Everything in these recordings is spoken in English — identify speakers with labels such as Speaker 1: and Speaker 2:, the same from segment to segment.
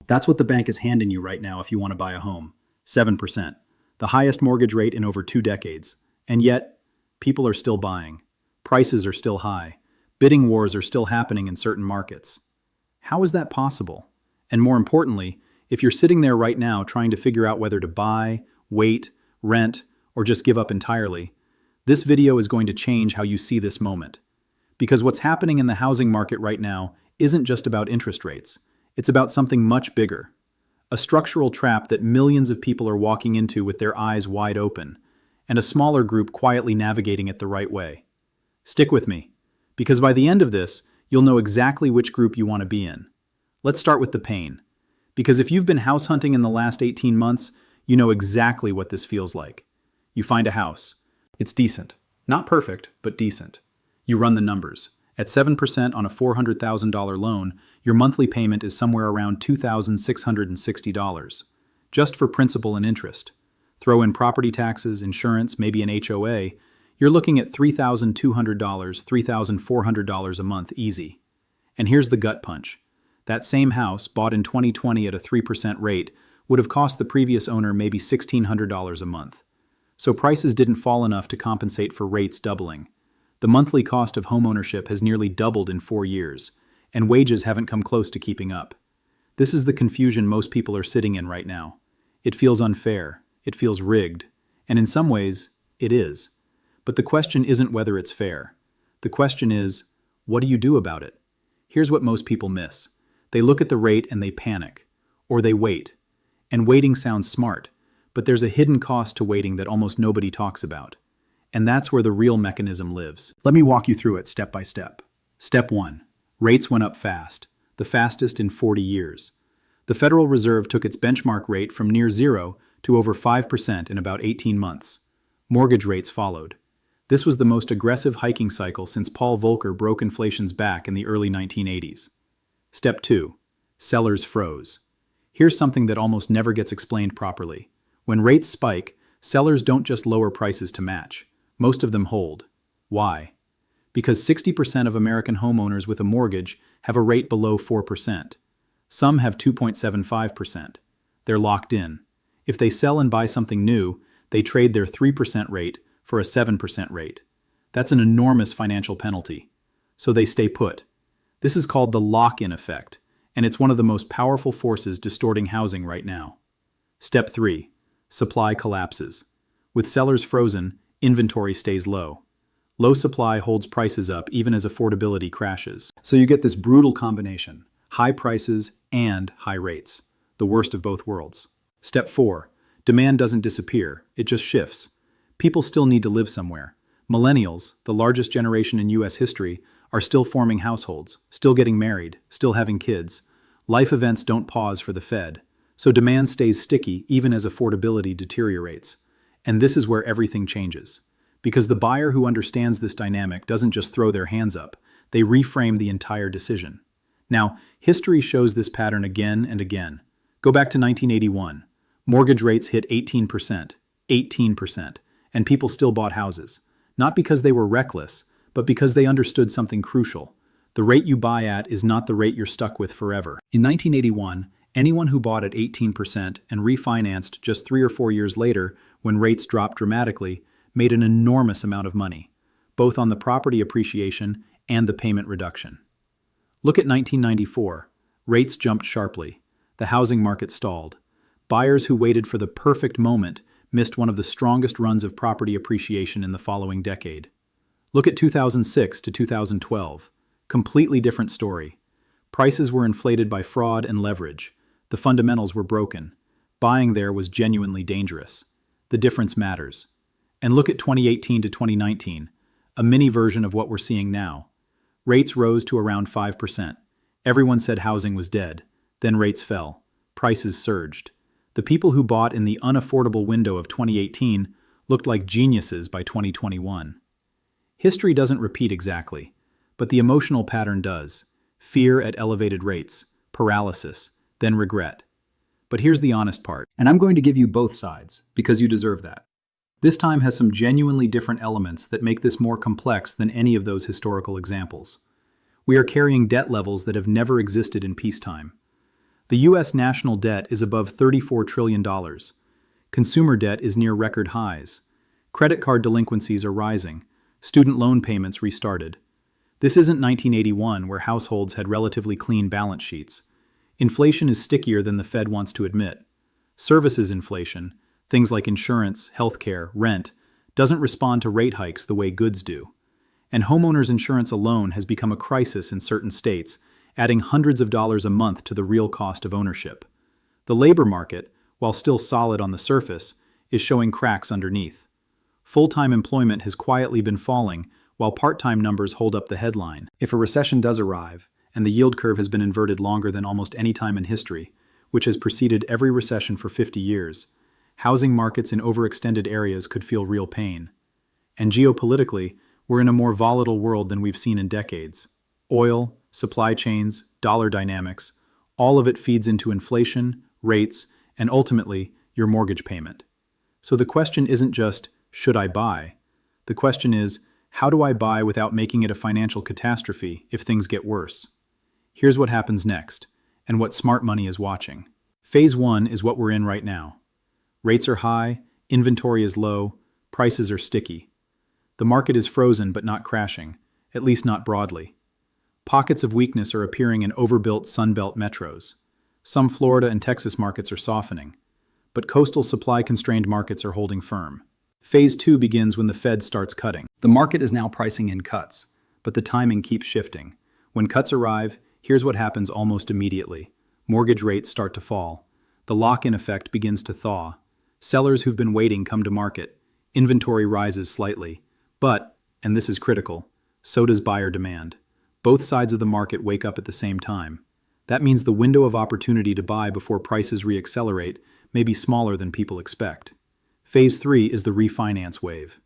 Speaker 1: That's what the bank is handing you right now if you want to buy a home. 7%. The highest mortgage rate in over 2 decades. And yet, people are still buying. Prices are still high. Bidding wars are still happening in certain markets. How is that possible? And more importantly, if you're sitting there right now trying to figure out whether to buy, wait, rent, or just give up entirely, this video is going to change how you see this moment. Because what's happening in the housing market right now isn't just about interest rates. It's about something much bigger. A structural trap that millions of people are walking into with their eyes wide open, and a smaller group quietly navigating it the right way. Stick with me, because by the end of this, you'll know exactly which group you want to be in. Let's start with the pain. Because if you've been house hunting in the last 18 months, you know exactly what this feels like. You find a house. It's decent. Not perfect, but decent. You run the numbers. At 7% on a $400,000 loan, your monthly payment is somewhere around $2,660, just for principal and interest. Throw in property taxes, insurance, maybe an HOA, you're looking at $3,200, $3,400 a month easy. And here's the gut punch. That same house, bought in 2020 at a 3% rate, would have cost the previous owner maybe $1,600 a month. So prices didn't fall enough to compensate for rates doubling. The monthly cost of homeownership has nearly doubled in 4 years, and wages haven't come close to keeping up. This is the confusion most people are sitting in right now. It feels unfair, it feels rigged, and in some ways, it is. But the question isn't whether it's fair. The question is, what do you do about it? Here's what most people miss. They look at the rate and they panic, or they wait. And waiting sounds smart, but there's a hidden cost to waiting that almost nobody talks about. And that's where the real mechanism lives. Let me walk you through it step by step. Step 1. Rates went up fast, the fastest in 40 years. The Federal Reserve took its benchmark rate from near zero to over 5% in about 18 months. Mortgage rates followed. This was the most aggressive hiking cycle since Paul Volcker broke inflation's back in the early 1980s. Step 2. Sellers froze. Here's something that almost never gets explained properly. When rates spike, sellers don't just lower prices to match. Most of them hold. Why? Because 60% of American homeowners with a mortgage have a rate below 4%. Some have 2.75%. They're locked in. If they sell and buy something new, they trade their 3% rate for a 7% rate. That's an enormous financial penalty. So they stay put. This is called the lock-in effect, and it's one of the most powerful forces distorting housing right now. Step 3. Supply collapses. With sellers frozen, inventory stays low. Low supply holds prices up even as affordability crashes. So you get this brutal combination, high prices and high rates, the worst of both worlds. Step 4. Demand doesn't disappear, it just shifts. People still need to live somewhere. Millennials, the largest generation in US history, are still forming households, still getting married, still having kids. Life events don't pause for the Fed, so demand stays sticky even as affordability deteriorates. And this is where everything changes. Because the buyer who understands this dynamic doesn't just throw their hands up, they reframe the entire decision. Now, history shows this pattern again and again. Go back to 1981. Mortgage rates hit 18%, and people still bought houses. Not because they were reckless, but because they understood something crucial. The rate you buy at is not the rate you're stuck with forever. In 1981, anyone who bought at 18% and refinanced just 3 or 4 years later, when rates dropped dramatically, made an enormous amount of money, both on the property appreciation and the payment reduction. Look at 1994. Rates jumped sharply. The housing market stalled. Buyers who waited for the perfect moment missed one of the strongest runs of property appreciation in the following decade. Look at 2006 to 2012. Completely different story. Prices were inflated by fraud and leverage. The fundamentals were broken. Buying there was genuinely dangerous. The difference matters. And look at 2018 to 2019, a mini version of what we're seeing now. Rates rose to around 5%. Everyone said housing was dead. Then rates fell. Prices surged. The people who bought in the unaffordable window of 2018 looked like geniuses by 2021. History doesn't repeat exactly, but the emotional pattern does. Fear at elevated rates, paralysis, then regret. But here's the honest part, and I'm going to give you both sides, because you deserve that. This time has some genuinely different elements that make this more complex than any of those historical examples. We are carrying debt levels that have never existed in peacetime. The U.S. national debt is above $34 trillion. Consumer debt is near record highs. Credit card delinquencies are rising. Student loan payments restarted. This isn't 1981, where households had relatively clean balance sheets. Inflation is stickier than the Fed wants to admit. Services inflation, things like insurance, healthcare, rent, doesn't respond to rate hikes the way goods do. And homeowners insurance alone has become a crisis in certain states, adding hundreds of dollars a month to the real cost of ownership. The labor market, while still solid on the surface, is showing cracks underneath. Full-time employment has quietly been falling, while part-time numbers hold up the headline. If a recession does arrive, and the yield curve has been inverted longer than almost any time in history, which has preceded every recession for 50 years, housing markets in overextended areas could feel real pain. And geopolitically, we're in a more volatile world than we've seen in decades. Oil, supply chains, dollar dynamics, all of it feeds into inflation, rates, and ultimately, your mortgage payment. So the question isn't just, should I buy? The question is, how do I buy without making it a financial catastrophe if things get worse? Here's what happens next, and what smart money is watching. Phase 1 is what we're in right now. Rates are high, inventory is low, prices are sticky. The market is frozen but not crashing, at least not broadly. Pockets of weakness are appearing in overbuilt Sunbelt metros. Some Florida and Texas markets are softening, but coastal supply-constrained markets are holding firm. Phase 2 begins when the Fed starts cutting. The market is now pricing in cuts, but the timing keeps shifting. When cuts arrive, here's what happens almost immediately. Mortgage rates start to fall. The lock-in effect begins to thaw. Sellers who've been waiting come to market. Inventory rises slightly. But, and this is critical, so does buyer demand. Both sides of the market wake up at the same time. That means the window of opportunity to buy before prices re-accelerate may be smaller than people expect. Phase 3 is the refinance wave.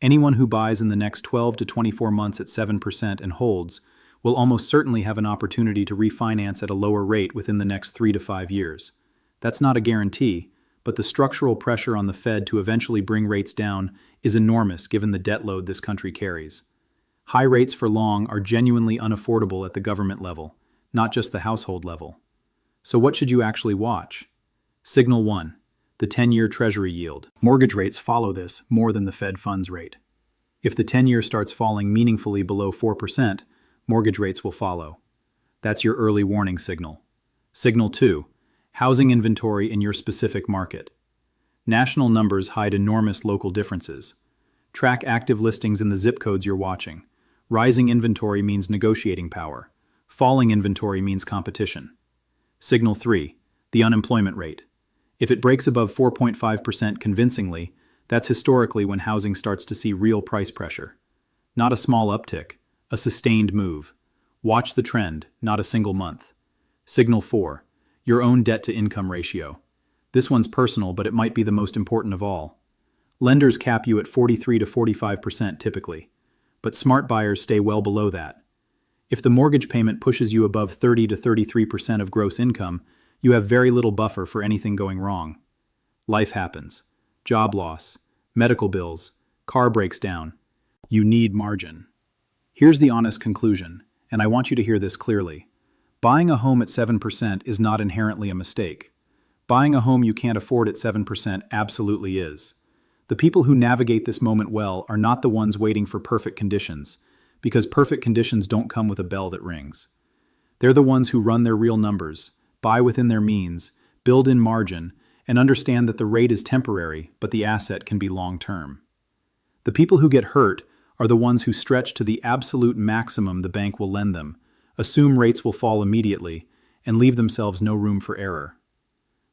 Speaker 1: Anyone who buys in the next 12 to 24 months at 7% and holds will almost certainly have an opportunity to refinance at a lower rate within the next 3 to 5 years. That's not a guarantee, but the structural pressure on the Fed to eventually bring rates down is enormous given the debt load this country carries. High rates for long are genuinely unaffordable at the government level, not just the household level. So what should you actually watch? Signal 1. The 10-year Treasury yield. Mortgage rates follow this more than the Fed funds rate. If the 10-year starts falling meaningfully below 4%, mortgage rates will follow. That's your early warning signal. Signal 2. Housing inventory in your specific market. National numbers hide enormous local differences. Track active listings in the zip codes you're watching. Rising inventory means negotiating power. Falling inventory means competition. Signal 3. The unemployment rate. If it breaks above 4.5% convincingly, that's historically when housing starts to see real price pressure. Not a small uptick, a sustained move. Watch the trend, not a single month. Signal 4. Your own debt-to-income ratio. This one's personal, but it might be the most important of all. Lenders cap you at 43 to 45% typically, but smart buyers stay well below that. If the mortgage payment pushes you above 30 to 33% of gross income, you have very little buffer for anything going wrong. Life happens. Job loss, medical bills, car breaks down. You need margin. Here's the honest conclusion, and I want you to hear this clearly. Buying a home at 7% is not inherently a mistake. Buying a home you can't afford at 7% absolutely is. The people who navigate this moment well are not the ones waiting for perfect conditions, because perfect conditions don't come with a bell that rings. They're the ones who run their real numbers, buy within their means, build in margin, and understand that the rate is temporary, but the asset can be long-term. The people who get hurt are the ones who stretch to the absolute maximum the bank will lend them, assume rates will fall immediately, and leave themselves no room for error.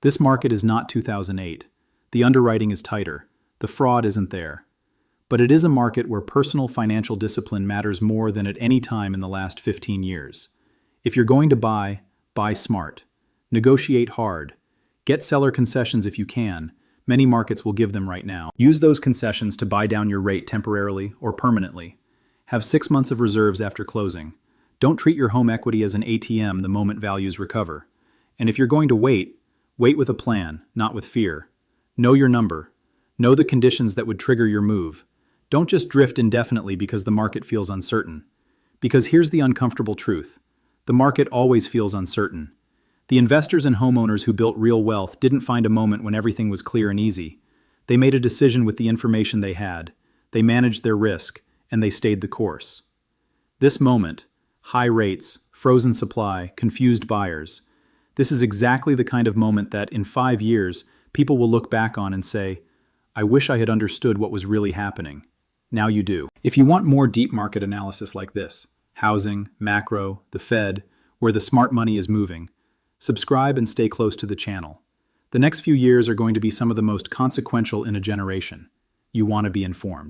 Speaker 1: This market is not 2008. The underwriting is tighter. The fraud isn't there. But it is a market where personal financial discipline matters more than at any time in the last 15 years. If you're going to buy smart. Negotiate hard. Get seller concessions if you can. Many markets will give them right now. Use those concessions to buy down your rate temporarily or permanently. Have 6 months of reserves after closing. Don't treat your home equity as an ATM the moment values recover. And if you're going to wait with a plan, not with fear. Know your number. Know the conditions that would trigger your move. Don't just drift indefinitely because the market feels uncertain. Because here's the uncomfortable truth. The market always feels uncertain. The investors and homeowners who built real wealth didn't find a moment when everything was clear and easy. They made a decision with the information they had. They managed their risk, and they stayed the course. This moment, high rates, frozen supply, confused buyers, this is exactly the kind of moment that, in 5 years, people will look back on and say, I wish I had understood what was really happening. Now you do. If you want more deep market analysis like this, housing, macro, the Fed, where the smart money is moving, subscribe and stay close to the channel. The next few years are going to be some of the most consequential in a generation. You want to be informed.